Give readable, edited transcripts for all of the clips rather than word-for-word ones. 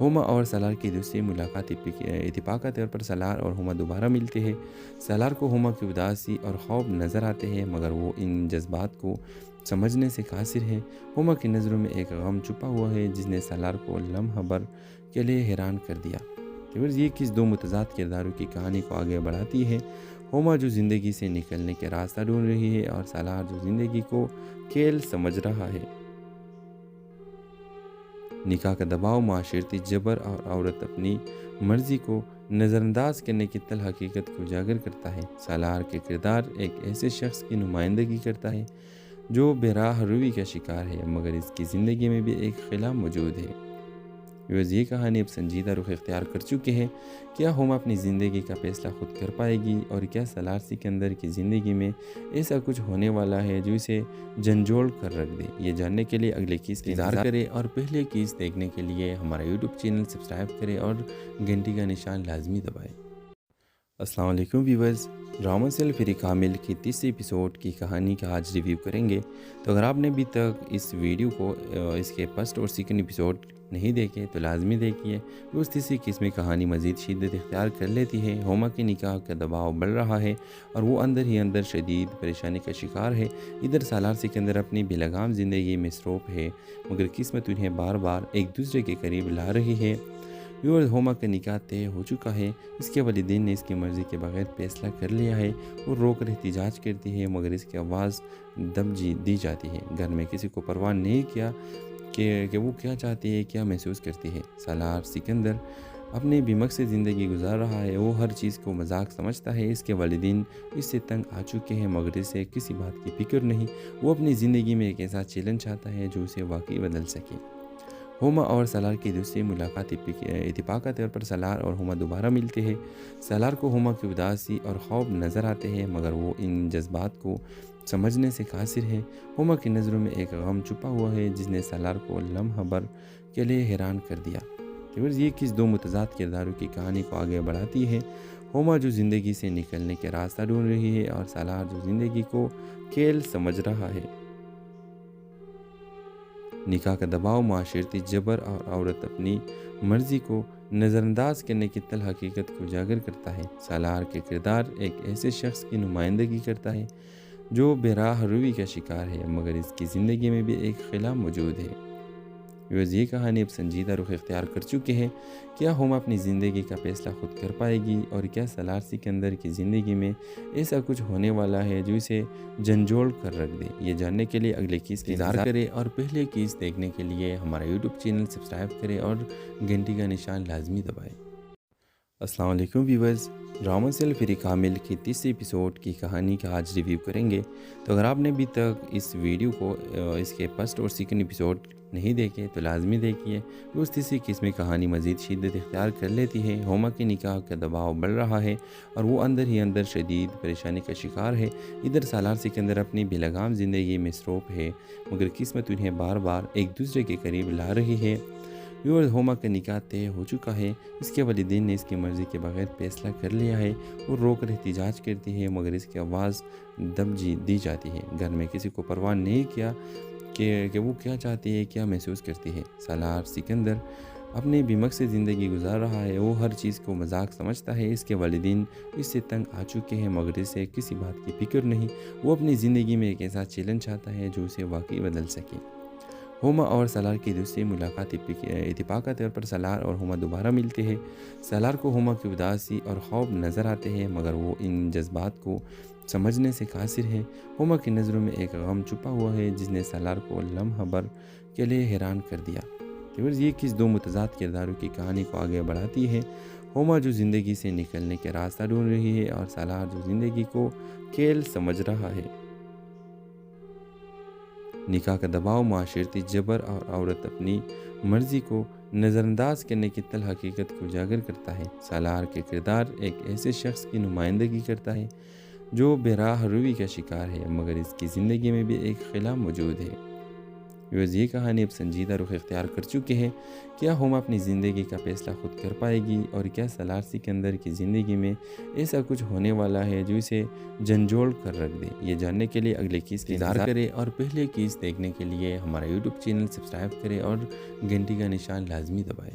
ہوما اور سالار کی دوسری ملاقات اتفاق کے طور پر سالار اور ہوما دوبارہ ملتے ہیں۔ سالار کو ہوما کی اداسی اور خوف نظر آتے ہیں، مگر وہ ان جذبات کو سمجھنے سے قاصر ہے۔ ہوما کی نظروں میں ایک غم چھپا ہوا ہے جس نے سالار کو لمحہ بھر کے لیے حیران کر دیا۔ یہ کس دو متضاد کرداروں کی کہانی کو آگے بڑھاتی ہے۔ ہوما جو زندگی سے نکلنے کے راستہ ڈھونڈ رہی ہے اور سالار جو زندگی کو کھیل سمجھ رہا ہے۔ نکاح کا دباؤ، معاشرتی جبر اور عورت اپنی مرضی کو نظر انداز کرنے کی تلخ حقیقت کو اجاگر کرتا ہے۔ سالار کے کردار ایک ایسے شخص کی نمائندگی کرتا ہے جو بے راہ روی کا شکار ہے، مگر اس کی زندگی میں بھی ایک خلا موجود ہے۔ یہ کہانی اب سنجیدہ رخ اختیار کر چکی ہے۔ کیا ہوما اپنی زندگی کا فیصلہ خود کر پائے گی، اور کیا سالار سکندر کی زندگی میں ایسا کچھ ہونے والا ہے جو اسے جھنجھوڑ کر رکھ دے؟ یہ جاننے کے لیے اگلے قسط کا انتظار کریں، اور پہلے قسط دیکھنے کے لیے ہمارا یوٹیوب چینل سبسکرائب کریں اور گھنٹی کا نشان لازمی دبائیں۔ السلام علیکم ویورز، ڈرامہ سیل فری کامل کی تیسری ایپیسوڈ کی کہانی کا آج ریویو کریں گے۔ تو اگر آپ نے ابھی تک اس ویڈیو کو اس کے فرسٹ اور سیکنڈ ایپیسوڈ نہیں دیکھے تو لازمی دیکھیے۔ اس تیسری قسم کی کہانی مزید شدت اختیار کر لیتی ہے۔ ہوما کے نکاح کا دباؤ بڑھ رہا ہے اور وہ اندر ہی اندر شدید پریشانی کا شکار ہے۔ ادھر سالار سکندر اپنی بے لگام زندگی میں مصروف ہے، مگر قسمت انہیں بار بار ایک دوسرے کے قریب لا رہی ہے۔ ہوما کا نکاح طے ہو چکا ہے۔ اس کے والدین نے اس کی مرضی کے بغیر فیصلہ کر لیا ہے۔ وہ رو کر احتجاج کرتی ہے، مگر اس کی آواز دب دی جاتی ہے۔ گھر میں کسی کو پرواہ نہیں کیا کہ وہ کیا چاہتی ہے، کیا محسوس کرتی ہے۔ سالار سکندر اپنی بے مقصد زندگی گزار رہا ہے۔ وہ ہر چیز کو مذاق سمجھتا ہے۔ اس کے والدین اس سے تنگ آ چکے ہیں، مگر اسے کسی بات کی فکر نہیں۔ وہ اپنی زندگی میں ایک ایسا چیلنج چاہتا ہے جو اسے واقعی بدل سکے۔ ہوما اور سالار کی دوسری ملاقات اتفاق کے طور پر سالار اور ہوما دوبارہ ملتے ہیں۔ سالار کو ہوما کی اداسی اور خوف نظر آتے ہیں، مگر وہ ان جذبات کو سمجھنے سے قاصر ہے۔ ہوما کی نظروں میں ایک غم چھپا ہوا ہے جس نے سالار کو لمحہ بھر کے لیے حیران کر دیا۔ یہ کس دو متضاد کرداروں کی کہانی کو آگے بڑھاتی ہے۔ ہوما جو زندگی سے نکلنے کے راستہ ڈھونڈ رہی ہے اور سالار جو زندگی کو کھیل سمجھ رہا ہے۔ نکاح کا دباؤ، معاشرتی جبر اور عورت اپنی مرضی کو نظر انداز کرنے کی تلخ حقیقت کو اجاگر کرتا ہے۔ سالار کے کردار ایک ایسے شخص کی نمائندگی کرتا ہے جو بے راہ روی کا شکار ہے، مگر اس کی زندگی میں بھی ایک خلا موجود ہے۔ یہ کہانی اب سنجیدہ رخ اختیار کر چکی ہے۔ کیا ہوما اپنی زندگی کا فیصلہ خود کر پائے گی، اور کیا سالار سکندر کی زندگی میں ایسا کچھ ہونے والا ہے جو اسے جھنجھوڑ کر رکھ دے؟ یہ جاننے کے لیے اگلے قسط کا انتظار کریں، اور پہلے قسط دیکھنے کے لیے ہمارا یوٹیوب چینل سبسکرائب کریں اور گھنٹی کا نشان لازمی دبائیں۔ السلام علیکم ویورز، ڈرامہ سیل فری کامل کی تیسری ایپیسوڈ کی کہانی کا آج ریویو کریں گے۔ تو اگر آپ نے ابھی تک اس ویڈیو کو اس کے فرسٹ اور سیکنڈ ایپیسوڈ نہیں دیکھے تو لازمی دیکھیے۔ اس تیسری قسم کی کہانی مزید شدت اختیار کر لیتی ہے۔ ہوما کے نکاح کا دباؤ بڑھ رہا ہے اور وہ اندر ہی اندر شدید پریشانی کا شکار ہے۔ ادھر سالار سکندر اپنی بے لگام زندگی میں مصروف ہے، مگر قسمت انہیں بار بار ایک دوسرے کے قریب لا رہی ہے۔ ہوما کا نکاح طے ہو چکا ہے۔ اس کے والدین نے اس کی مرضی کے بغیر فیصلہ کر لیا ہے۔ وہ رو کر احتجاج کرتی ہے، مگر اس کی آواز دب دی جاتی ہے۔ گھر میں کسی کو پرواہ نہیں کیا کہ وہ کیا چاہتی ہے، کیا محسوس کرتی ہے۔ سالار سکندر اپنی بے مقصد زندگی گزار رہا ہے۔ وہ ہر چیز کو مذاق سمجھتا ہے۔ اس کے والدین اس سے تنگ آ چکے ہیں، مگر اسے کسی بات کی فکر نہیں۔ وہ اپنی زندگی میں ایک ایسا چیلنج چاہتا ہے جو اسے واقعی بدل سکے۔ ہوما اور سالار کی دوسری ملاقات اتفاق کے طور پر سالار اور ہوما دوبارہ ملتے ہیں۔ سالار کو ہوما کی اداسی اور خوف نظر آتے ہیں، مگر وہ ان جذبات کو سمجھنے سے قاصر ہے۔ ہوما کی نظروں میں ایک غم چھپا ہوا ہے جس نے سالار کو لمحہ بھر کے لیے حیران کر دیا۔ یہ کس دو متضاد کرداروں کی کہانی کو آگے بڑھاتی ہے۔ ہوما جو زندگی سے نکلنے کے راستہ ڈھونڈ رہی ہے اور سالار جو زندگی کو کھیل سمجھ رہا ہے۔ نکاح کا دباؤ، معاشرتی جبر اور عورت اپنی مرضی کو نظر انداز کرنے کی تلخ حقیقت کو اجاگر کرتا ہے۔ سالار کے کردار ایک ایسے شخص کی نمائندگی کرتا ہے جو بے راہ روی کا شکار ہے، مگر اس کی زندگی میں بھی ایک خلا موجود ہے۔ یہ کہانی اب سنجیدہ رخ اختیار کر چکی ہے۔ کیا ہوما اپنی زندگی کا فیصلہ خود کر پائے گی، اور کیا سالار سکندر کی زندگی میں ایسا کچھ ہونے والا ہے جو اسے جھنجھوڑ کر رکھ دے؟ یہ جاننے کے لیے اگلے قسط کا انتظار کریں، اور پہلے قسط دیکھنے کے لیے ہمارا یوٹیوب چینل سبسکرائب کریں اور گھنٹی کا نشان لازمی دبائیں۔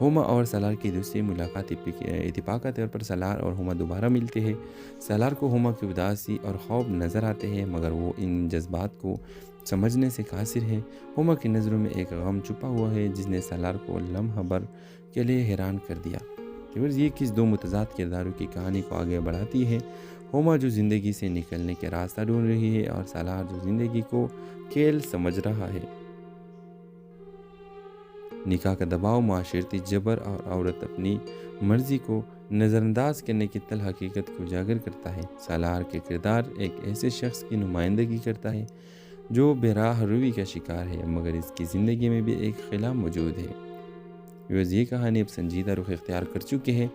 ہوما اور سالار کی دوسری ملاقات اتفاق کے طور پر سالار اور ہوما دوبارہ ملتے ہیں۔ سالار کو ہوما کی اداسی اور خوف نظر آتے ہیں، مگر وہ ان جذبات کو سمجھنے سے قاصر ہے۔ ہوما کی نظروں میں ایک غم چھپا ہوا ہے جس نے سالار کو لمحہ بھر کے لیے حیران کر دیا۔ یہ کس دو متضاد کرداروں کی کہانی کو آگے بڑھاتی ہے؟ ہوما جو زندگی سے نکلنے کے راستہ ڈھونڈ رہی ہے اور سالار جو زندگی کو کھیل سمجھ رہا ہے۔ نکاح کا دباؤ، معاشرتی جبر اور عورت اپنی مرضی کو نظر انداز کرنے کی تلخ حقیقت کو اجاگر کرتا ہے۔ سالار کے کردار ایک ایسے شخص کی نمائندگی کرتا ہے جو بے راہ روی کا شکار ہے، مگر اس کی زندگی میں بھی ایک خلا موجود ہے۔ یہ کہانی اب سنجیدہ رخ اختیار کر چکے ہیں۔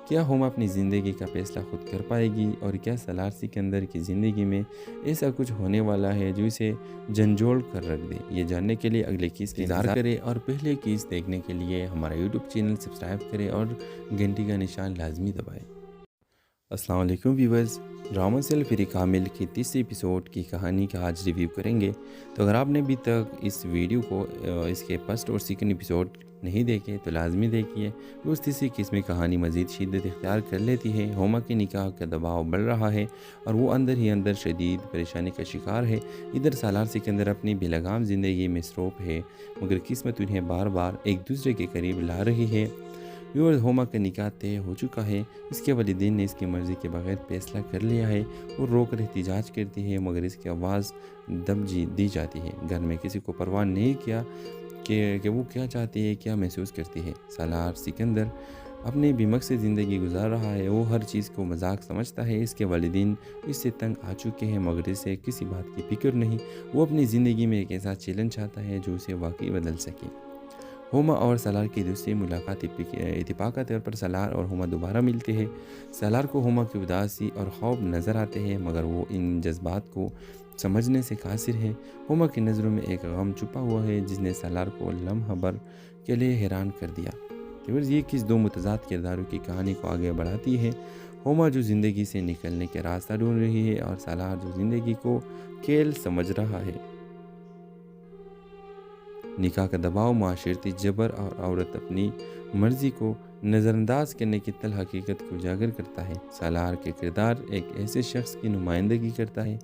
کیا ہوما اپنی زندگی کا فیصلہ خود کر پائے گی، اور کیا سالار سکندر کی زندگی میں ایسا کچھ ہونے والا ہے جو اسے جھنجھوڑ کر رکھ دے؟ یہ جاننے کے لیے اگلے کیس کا انتظار کریں، اور پہلے کیس دیکھنے کے لیے ہمارا یوٹیوب چینل سبسکرائب کریں اور گھنٹی کا نشان لازمی دبائیں۔ السلام علیکم ویورز، ڈرامہ سیل فری کامل کی تیسری ایپیسوڈ کی کہانی کا آج ریویو کریں گے۔ تو اگر آپ نے ابھی تک اس ویڈیو کو اس کے فرسٹ اور سیکنڈ ایپیسوڈ نہیں دیکھے تو لازمی دیکھیے۔ اس تیسری قسم کہانی مزید شدت اختیار کر لیتی ہے۔ ہوما کے نکاح کا دباؤ بڑھ رہا ہے اور وہ اندر ہی اندر شدید پریشانی کا شکار ہے۔ ادھر سالار سکندر اپنی بے لگام زندگی میں مصروف ہے، مگر قسمت انہیں بار بار ایک دوسرے کے قریب لا رہی ہے۔ ہوما کا نکاح طے ہو چکا ہے، اس کے والدین نے اس کی مرضی کے بغیر فیصلہ کر لیا ہے۔ وہ رو کر احتجاج کرتی ہے، مگر اس کی آواز دب دی جاتی ہے۔ گھر میں کسی کو پرواہ نہیں کیا کہ وہ کیا چاہتی ہے، کیا محسوس کرتی ہے۔ سالار سکندر اپنی بے مقصد زندگی گزار رہا ہے، وہ ہر چیز کو مذاق سمجھتا ہے۔ اس کے والدین اس سے تنگ آ چکے ہیں، مگر اسے کسی بات کی فکر نہیں۔ وہ اپنی زندگی میں ایک ایسا چیلنج چاہتا ہے جو اسے واقعی بدل سکے۔ ہوما اور سالار کی دوسری ملاقات اتفاق کے طور پر سالار اور ہوما دوبارہ ملتے ہیں۔ سالار کو ہوما کی اداسی اور خوف نظر آتے ہیں، مگر وہ ان جذبات کو سمجھنے سے قاصر ہے۔ ہوما کی نظروں میں ایک غم چھپا ہوا ہے جس نے سالار کو لمحہ بھر کے لیے حیران کر دیا۔ یہ کس دو متضاد کرداروں کی کہانی کو آگے بڑھاتی ہے؟ ہوما جو زندگی سے نکلنے کے راستہ ڈھونڈ رہی ہے اور سالار جو زندگی کو کھیل سمجھ رہا ہے۔ نکاح کا دباؤ، معاشرتی جبر اور عورت اپنی مرضی کو نظر انداز کرنے کی تلخ حقیقت کو اجاگر کرتا ہے۔ سالار کے کردار ایک ایسے شخص کی نمائندگی کرتا ہے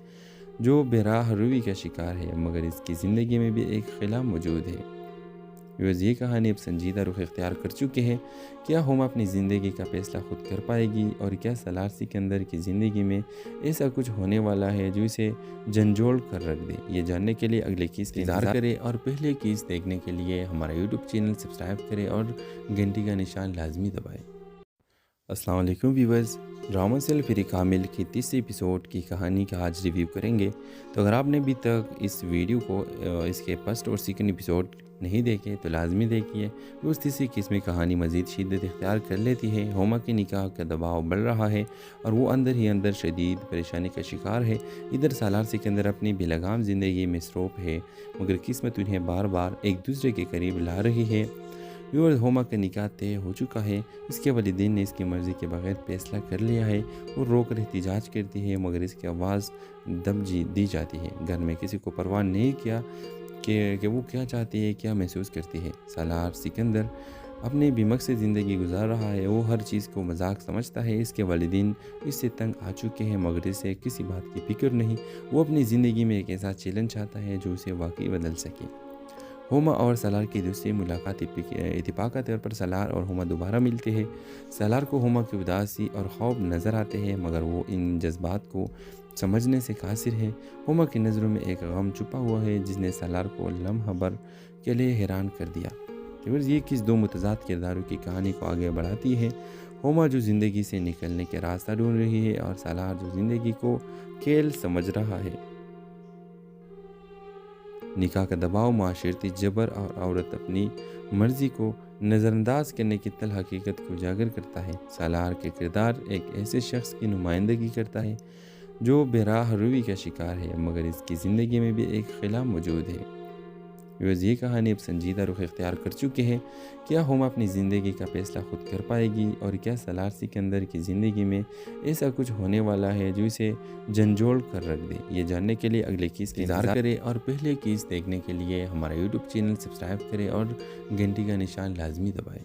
جو بے راہ روی کا شکار ہے، مگر اس کی زندگی میں بھی ایک خلا موجود ہے۔ یہ کہانی اب سنجیدہ رخ اختیار کر چکے ہیں۔ کیا ہوما اپنی زندگی کا فیصلہ خود کر پائے گی، اور کیا سالار سکندر کی زندگی میں ایسا کچھ ہونے والا ہے جو اسے جھنجھوڑ کر رکھ دے؟ یہ جاننے کے لیے اگلے کیس کا انتظار کریں، اور پہلے کیس دیکھنے کے لیے ہمارا یوٹیوب چینل سبسکرائب کریں اور گھنٹی کا نشان لازمی دبائیں۔ السلام علیکم ویورز، ڈرامہ سیل فری کامل کی تیسری ایپیسوڈ کی کہانی کا آج ریویو کریں گے۔ تو اگر آپ نے ابھی تک اس ویڈیو کو اس کے فرسٹ اور سیکنڈ ایپیسوڈ نہیں دیکھے تو لازمی دیکھیے۔ اس تیسری قسم کہانی مزید شدت اختیار کر لیتی ہے۔ ہوما کے نکاح کا دباؤ بڑھ رہا ہے اور وہ اندر ہی اندر شدید پریشانی کا شکار ہے۔ ادھر سالار سکندر اپنی بے لگام زندگی میں مصروف ہے، مگر قسمت انہیں بار بار ایک دوسرے کے قریب لا رہی ہے۔ ہوما کا نکاح طے ہو چکا ہے، اس کے والدین نے اس کی مرضی کے بغیر فیصلہ کر لیا ہے۔ وہ رو کر احتجاج کرتی ہے، مگر اس کی آواز دب دی جاتی ہے۔ گھر میں کسی کو پرواہ نہیں کیا کہ وہ کیا چاہتی ہے، کیا محسوس کرتی ہے۔ سالار سکندر اپنی بے مقصد زندگی گزار رہا ہے، وہ ہر چیز کو مذاق سمجھتا ہے۔ اس کے والدین اس سے تنگ آ چکے ہیں، مگر اسے کسی بات کی فکر نہیں۔ وہ اپنی زندگی میں ایک ایسا چیلنج چاہتا ہے جو اسے واقعی بدل سکے۔ ہوما اور سالار کی دوسری ملاقات اتفاق کے طور پر سالار اور ہوما دوبارہ ملتے ہیں۔ سالار کو ہوما کی اداسی اور خوف نظر آتے ہیں، مگر وہ ان جذبات کو سمجھنے سے قاصر ہے۔ ہوما کی نظروں میں ایک غم چھپا ہوا ہے جس نے سالار کو لمحہ بھر کے لیے حیران کر دیا۔ یہ کس دو متضاد کرداروں کی کہانی کو آگے بڑھاتی ہے؟ ہوما جو زندگی سے نکلنے کے راستہ ڈھونڈ رہی ہے اور سالار جو زندگی کو کھیل سمجھ رہا ہے۔ نکاح کا دباؤ، معاشرتی جبر اور عورت اپنی مرضی کو نظر انداز کرنے کی تلخ حقیقت کو اجاگر کرتا ہے۔ سالار کے کردار ایک ایسے شخص کی نمائندگی کرتا ہے جو بے راہ روی کا شکار ہے، مگر اس کی زندگی میں بھی ایک خلا موجود ہے۔ یہ کہانی اب سنجیدہ رخ اختیار کر چکے ہیں۔ کیا ہوما اپنی زندگی کا فیصلہ خود کر پائے گی، اور کیا سالار سکندر کی زندگی میں ایسا کچھ ہونے والا ہے جو اسے جھنجھوڑ کر رکھ دے؟ یہ جاننے کے لیے اگلے کیس کا انتظار کریں، اور پہلے کیس دیکھنے کے لیے ہمارا یوٹیوب چینل سبسکرائب کریں اور گھنٹی کا نشان لازمی دبائیں۔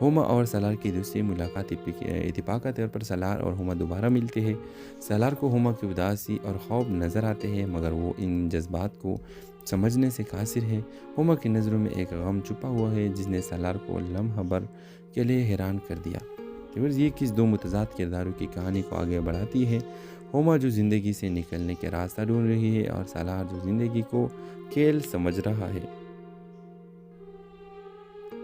ہوما اور سالار کی دوسری ملاقات اتفاق کے طور پر سالار اور ہوما دوبارہ ملتے ہیں۔ سالار کو ہوما کی اداسی اور خوف نظر آتے ہیں، مگر وہ ان جذبات کو سمجھنے سے قاصر ہے۔ ہوما کی نظروں میں ایک غم چھپا ہوا ہے جس نے سالار کو لمحہ بھر کے لیے حیران کر دیا۔ یہ کس دو متضاد کرداروں کی کہانی کو آگے بڑھاتی ہے۔ ہوما جو زندگی سے نکلنے کے راستہ ڈھونڈ رہی ہے اور سالار جو زندگی کو کھیل سمجھ رہا ہے۔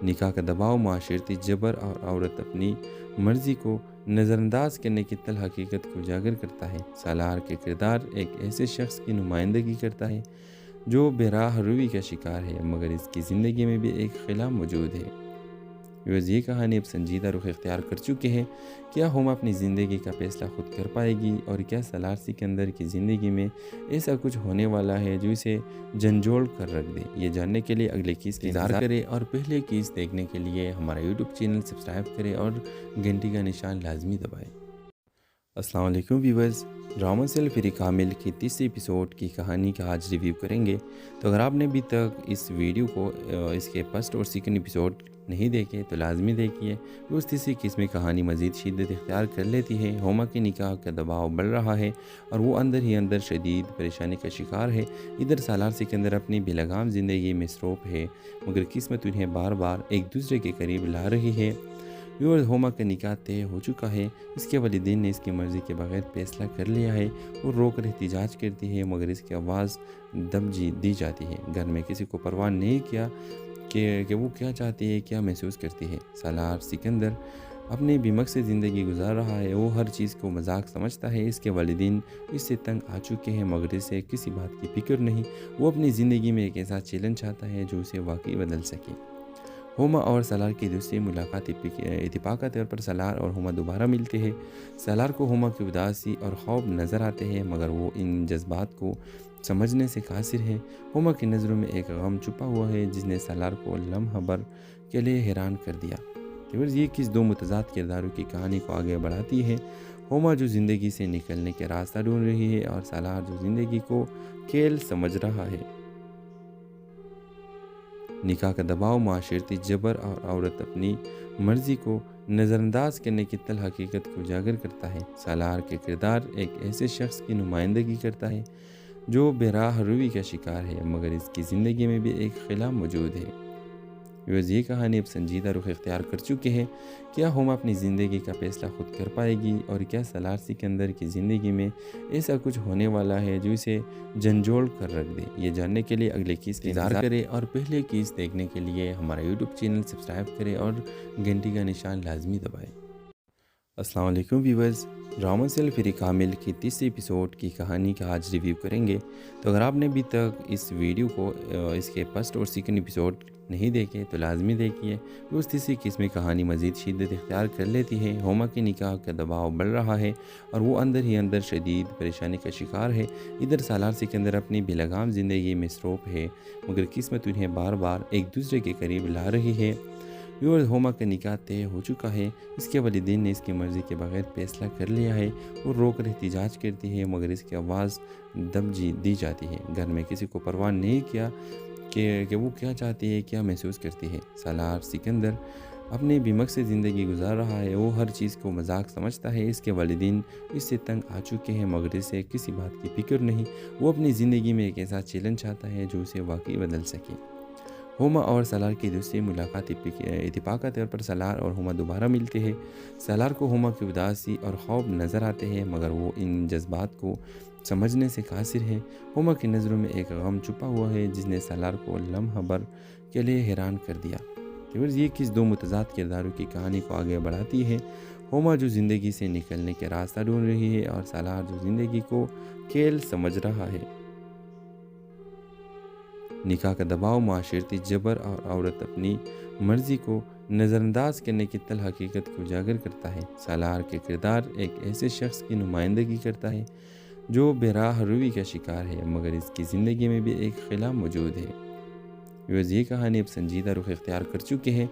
نکاح کا دباؤ، معاشرتی جبر اور عورت اپنی مرضی کو نظر انداز کرنے کی تلخ حقیقت کو اجاگر کرتا ہے۔ سالار کے کردار ایک ایسے شخص کی نمائندگی کرتا ہے جو بے راہ روی کا شکار ہے، مگر اس کی زندگی میں بھی ایک خلا موجود ہے۔ یہ کہانی اب سنجیدہ رخ اختیار کر چکے ہیں۔ کیا ہوما اپنی زندگی کا فیصلہ خود کر پائے گی، اور کیا سالار سکندر کی زندگی میں ایسا کچھ ہونے والا ہے جو اسے جھنجھوڑ کر رکھ دے؟ یہ جاننے کے لیے اگلے کیس کا انتظار کریں اور پہلے کیس دیکھنے کے لیے ہمارا یوٹیوب چینل سبسکرائب کریں اور گھنٹی کا نشان لازمی دبائیں۔ السلام علیکم ویورز، ڈرامہ سیل فری کامل کی تیسری ایپیسوڈ کی کہانی کا آج ریویو کریں گے۔ تو اگر آپ نے ابھی تک اس ویڈیو کو اس کے فرسٹ اور سیکنڈ ایپیسوڈ نہیں دیکھے تو لازمی دیکھیے۔ اس تیسری قسم میں کہانی مزید شدت اختیار کر لیتی ہے۔ ہوما کے نکاح کا دباؤ بڑھ رہا ہے اور وہ اندر ہی اندر شدید پریشانی کا شکار ہے۔ ادھر سالار سکندر اپنی بے لگام زندگی میں مصروف ہے، مگر قسمت انہیں بار بار ایک دوسرے کے قریب لا رہی ہے۔ ہوما کا نکاح طے ہو چکا ہے، اس کے والدین نے اس کی مرضی کے بغیر فیصلہ کر لیا ہے۔ وہ رو کر احتجاج کرتی ہے، مگر اس کی آواز دب دی جاتی ہے۔ گھر میں کسی کو پرواہ نہیں کیا کہ وہ کیا چاہتی ہے، کیا محسوس کرتی ہے۔ سالار سکندر اپنی بے مقصد زندگی گزار رہا ہے، وہ ہر چیز کو مذاق سمجھتا ہے۔ اس کے والدین اس سے تنگ آ چکے ہیں، مگر اسے کسی بات کی فکر نہیں۔ وہ اپنی زندگی میں ایک ایسا چیلنج چاہتا ہے جو اسے واقعی بدل سکے۔ ہوما اور سالار کی دوسری ملاقات اتفاق کے طور پر سالار اور ہوما دوبارہ ملتے ہیں۔ سالار کو ہوما کی اداسی اور خوف نظر آتے ہیں، مگر وہ ان جذبات کو سمجھنے سے قاصر ہے۔ ہوما کی نظروں میں ایک غم چھپا ہوا ہے جس نے سالار کو لمحہ بھر کے لیے حیران کر دیا۔ یہ کس دو متضاد کرداروں کی کہانی کو آگے بڑھاتی ہے۔ ہوما جو زندگی سے نکلنے کے راستہ ڈھونڈ رہی ہے اور سالار جو زندگی کو کھیل سمجھ رہا ہے۔ نکاح کا دباؤ، معاشرتی جبر اور عورت اپنی مرضی کو نظر انداز کرنے کی تلخ حقیقت کو اجاگر کرتا ہے۔ سالار کے کردار ایک ایسے شخص کی نمائندگی کرتا ہے جو بے راہ روی کا شکار ہے، مگر اس کی زندگی میں بھی ایک خلا موجود ہے۔ یہ کہانی اب سنجیدہ رخ اختیار کر چکے ہیں۔ کیا ہوما اپنی زندگی کا فیصلہ خود کر پائے گی، اور کیا سالار سکندر کی زندگی میں ایسا کچھ ہونے والا ہے جو اسے جھنجھوڑ کر رکھ دے؟ یہ جاننے کے لیے اگلے کیس کا انتظار کریں اور پہلے کیس دیکھنے کے لیے ہمارا یوٹیوب چینل سبسکرائب کریں اور گھنٹی کا نشان لازمی دبائیں۔ السلام علیکم ویورز، ڈرامہ سیل فری کامل کی تیسری ایپیسوڈ کی کہانی کا آج ریویو کریں گے۔ تو اگر آپ نے ابھی تک اس ویڈیو کو اس کے فرسٹ اور سیکنڈ ایپیسوڈ نہیں دیکھے تو لازمی دیکھیے۔ اس تیسری قسم میں کہانی مزید شدت اختیار کر لیتی ہے۔ ہوما کے نکاح کا دباؤ بڑھ رہا ہے اور وہ اندر ہی اندر شدید پریشانی کا شکار ہے۔ ادھر سالار سکندر اپنی بے لگام زندگی میں مصروف ہے، مگر قسمت انہیں بار بار ایک دوسرے کے قریب لا رہی ہے۔ ہوما کا نکاح طے ہو چکا ہے، اس کے والدین نے اس کی مرضی کے بغیر فیصلہ کر لیا ہے۔ وہ رو کر احتجاج کرتی ہے، مگر اس کی آواز دب دی جاتی ہے۔ گھر میں کسی کو پرواہ نہیں کیا کہ وہ کیا چاہتی ہے، کیا محسوس کرتی ہے۔ سالار سکندر اپنی بے مقصد زندگی گزار رہا ہے، وہ ہر چیز کو مذاق سمجھتا ہے۔ اس کے والدین اس سے تنگ آ چکے ہیں، مگر اسے کسی بات کی فکر نہیں۔ وہ اپنی زندگی میں ایک ایسا چیلنج چاہتا ہے جو اسے واقعی بدل سکے۔ ہوما اور سالار کی دوسری ملاقات اتفاق کے طور پر سالار اور ہوما دوبارہ ملتے ہیں۔ سالار کو ہوما کی اداسی اور خوف نظر آتے ہیں، مگر وہ ان جذبات کو سمجھنے سے قاصر ہے۔ ہوما کی نظروں میں ایک غم چھپا ہوا ہے جس نے سالار کو لمحہ بھر کے لیے حیران کر دیا۔ یہ کس دو متضاد کرداروں کی کہانی کو آگے بڑھاتی ہے۔ ہوما جو زندگی سے نکلنے کے راستہ ڈھونڈ رہی ہے اور سالار جو زندگی کو کھیل سمجھ رہا ہے۔ نکاح کا دباؤ، معاشرتی جبر اور عورت اپنی مرضی کو نظر انداز کرنے کی تلخ حقیقت کو اجاگر کرتا ہے۔ سالار کے کردار ایک ایسے شخص کی نمائندگی کرتا ہے جو بے راہ روی کا شکار ہے، مگر اس کی زندگی میں بھی ایک خلا موجود ہے۔ یہ کہانی اب سنجیدہ رخ اختیار کر چکے ہیں۔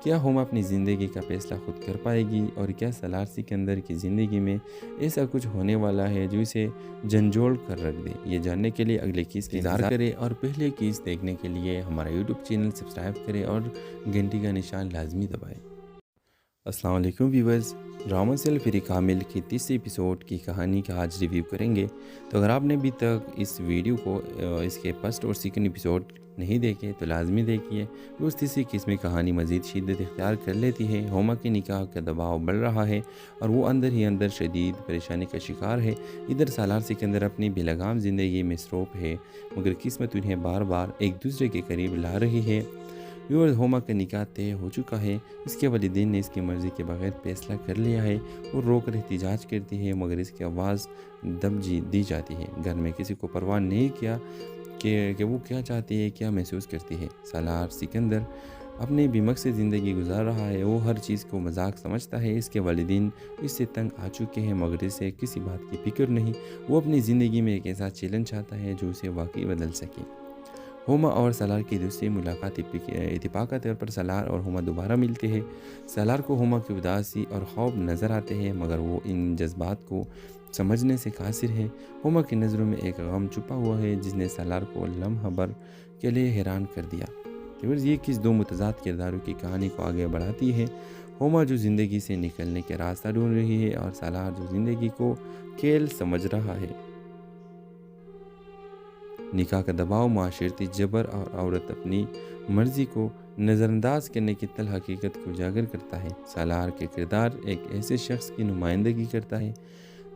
کیا ہوما اپنی زندگی کا فیصلہ خود کر پائے گی، اور کیا سالار سکندر کی زندگی میں ایسا کچھ ہونے والا ہے جو اسے جھنجھوڑ کر رکھ دے؟ یہ جاننے کے لیے اگلے کیس کا انتظار کریں اور پہلے کیس دیکھنے کے لیے ہمارا یوٹیوب چینل سبسکرائب کریں اور گھنٹی کا نشان لازمی دبائیں۔ السلام علیکم ویورز، ڈرامہ سیل فری کامل کی تیسری ایپیسوڈ کی کہانی کا آج ریویو کریں گے۔ تو اگر آپ نے ابھی تک اس ویڈیو کو اس کے فرسٹ اور سیکنڈ ایپیسوڈ نہیں دیکھے تو لازمی دیکھیے۔ اس تیسری قسم کہانی مزید شدت اختیار کر لیتی ہے۔ ہوما کے نکاح کا دباؤ بڑھ رہا ہے اور وہ اندر ہی اندر شدید پریشانی کا شکار ہے۔ ادھر سالار سکندر اپنی بے لگام زندگی میں مصروف ہے، مگر قسمت انہیں بار بار ایک دوسرے کے قریب لا رہی ہے۔ ہوما کا نکاح طے ہو چکا ہے۔ اس کے والدین نے اس کی مرضی کے بغیر فیصلہ کر لیا ہے۔ وہ رو کر احتجاج کرتی ہے، مگر اس کی آواز دب دی جاتی ہے۔ گھر میں کسی کو پرواہ نہیں کیا کہ وہ کیا چاہتی ہے، کیا محسوس کرتی ہے۔ سالار سکندر اپنی بے مقصد زندگی گزار رہا ہے۔ وہ ہر چیز کو مذاق سمجھتا ہے۔ اس کے والدین اس سے تنگ آ چکے ہیں، مگر اسے کسی بات کی فکر نہیں۔ وہ اپنی زندگی میں ایک ایسا چیلنج چاہتا ہے جو اسے واقعی بدل سکے۔ ہوما اور سالار کی دوسری ملاقات اتفاق کے طور پر سالار اور ہوما دوبارہ ملتے ہیں۔ سالار کو ہوما کی اداسی اور خوف نظر آتے ہیں، مگر وہ ان جذبات کو سمجھنے سے قاصر ہے۔ ہوما کی نظروں میں ایک غم چھپا ہوا ہے جس نے سالار کو لمحہ بھر کے لیے حیران کر دیا۔ یہ کس دو متضاد کرداروں کی کہانی کو آگے بڑھاتی ہے۔ ہوما جو زندگی سے نکلنے کے راستہ ڈھونڈ رہی ہے، اور سالار جو زندگی کو کھیل سمجھ رہا ہے۔ نکاح کا دباؤ، معاشرتی جبر اور عورت اپنی مرضی کو نظر انداز کرنے کی تلخ حقیقت کو اجاگر کرتا ہے۔ سالار کے کردار ایک ایسے شخص کی نمائندگی کرتا ہے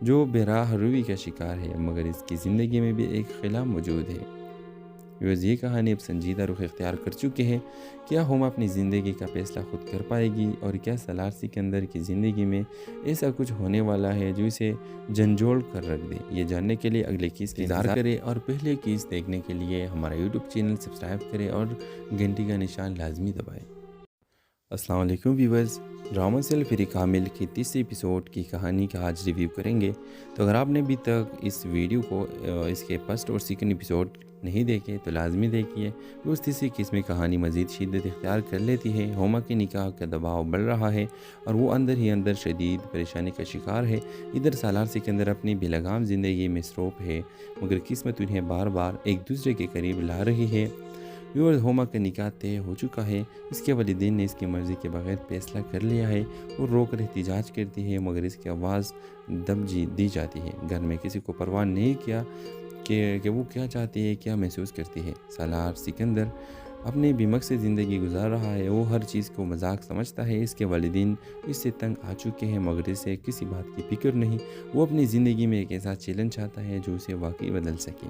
جو بے راہ روی کا شکار ہے، مگر اس کی زندگی میں بھی ایک خلا موجود ہے۔ یہ کہانی اب سنجیدہ رخ اختیار کر چکے ہیں۔ کیا ہوما اپنی زندگی کا فیصلہ خود کر پائے گی، اور کیا سالار سکندر کی زندگی میں ایسا کچھ ہونے والا ہے جو اسے جھنجھوڑ کر رکھ دے؟ یہ جاننے کے لیے اگلے کیس کا انتظار کریں، اور پہلے کیس دیکھنے کے لیے ہمارا یوٹیوب چینل سبسکرائب کریں اور گھنٹی کا نشان لازمی دبائیں۔ السلام علیکم ویورز، ڈرامہ سیل فری کامل کی تیسری ایپیسوڈ کی کہانی کا آج ریویو کریں گے۔ تو اگر آپ نے ابھی تک اس ویڈیو کو اس کے فرسٹ اور سیکنڈ ایپیسوڈ نہیں دیکھے تو لازمی دیکھیے۔ اس تیسری قسم کہانی مزید شدت اختیار کر لیتی ہے۔ ہوما کے نکاح کا دباؤ بڑھ رہا ہے اور وہ اندر ہی اندر شدید پریشانی کا شکار ہے۔ ادھر سالار سکندر اپنی بے لگام زندگی میں مصروف ہے، مگر قسمت انہیں بار بار ایک دوسرے کے قریب لا رہی ہے۔ ہوما کا نکاح طے ہو چکا ہے۔ اس کے والدین نے اس کی مرضی کے بغیر فیصلہ کر لیا ہے۔ وہ رو کر احتجاج کرتی ہے، مگر اس کی آواز دب دی جاتی ہے۔ گھر میں کسی کو پرواہ نہیں کیا کہ وہ کیا چاہتی ہے، کیا محسوس کرتی ہے۔ سالار سکندر اپنی بے مقصد زندگی گزار رہا ہے۔ وہ ہر چیز کو مذاق سمجھتا ہے۔ اس کے والدین اس سے تنگ آ چکے ہیں، مگر اسے کسی بات کی فکر نہیں۔ وہ اپنی زندگی میں ایک ایسا چیلنج چاہتا ہے جو اسے واقعی بدل سکے۔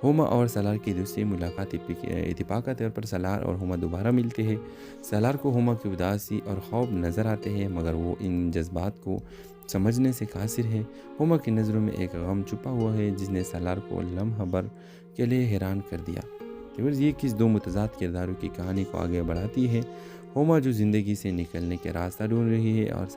ہوما اور سالار کی دوسری ملاقات اتفاق کے طور پر سالار اور ہوما دوبارہ ملتے ہیں۔ سالار کو ہوما کی اداسی اور خوف نظر آتے ہیں، مگر وہ ان جذبات کو سمجھنے سے قاصر ہے۔ ہوما کی نظروں میں ایک غم چھپا ہوا ہے جس نے سالار کو لمحہ بھر کے لیے حیران کر دیا۔ یہ کس دو متضاد کرداروں کی کہانی کو آگے بڑھاتی ہے۔ ہوما جو زندگی سے نکلنے کے راستہ ڈھونڈ رہی ہے، اور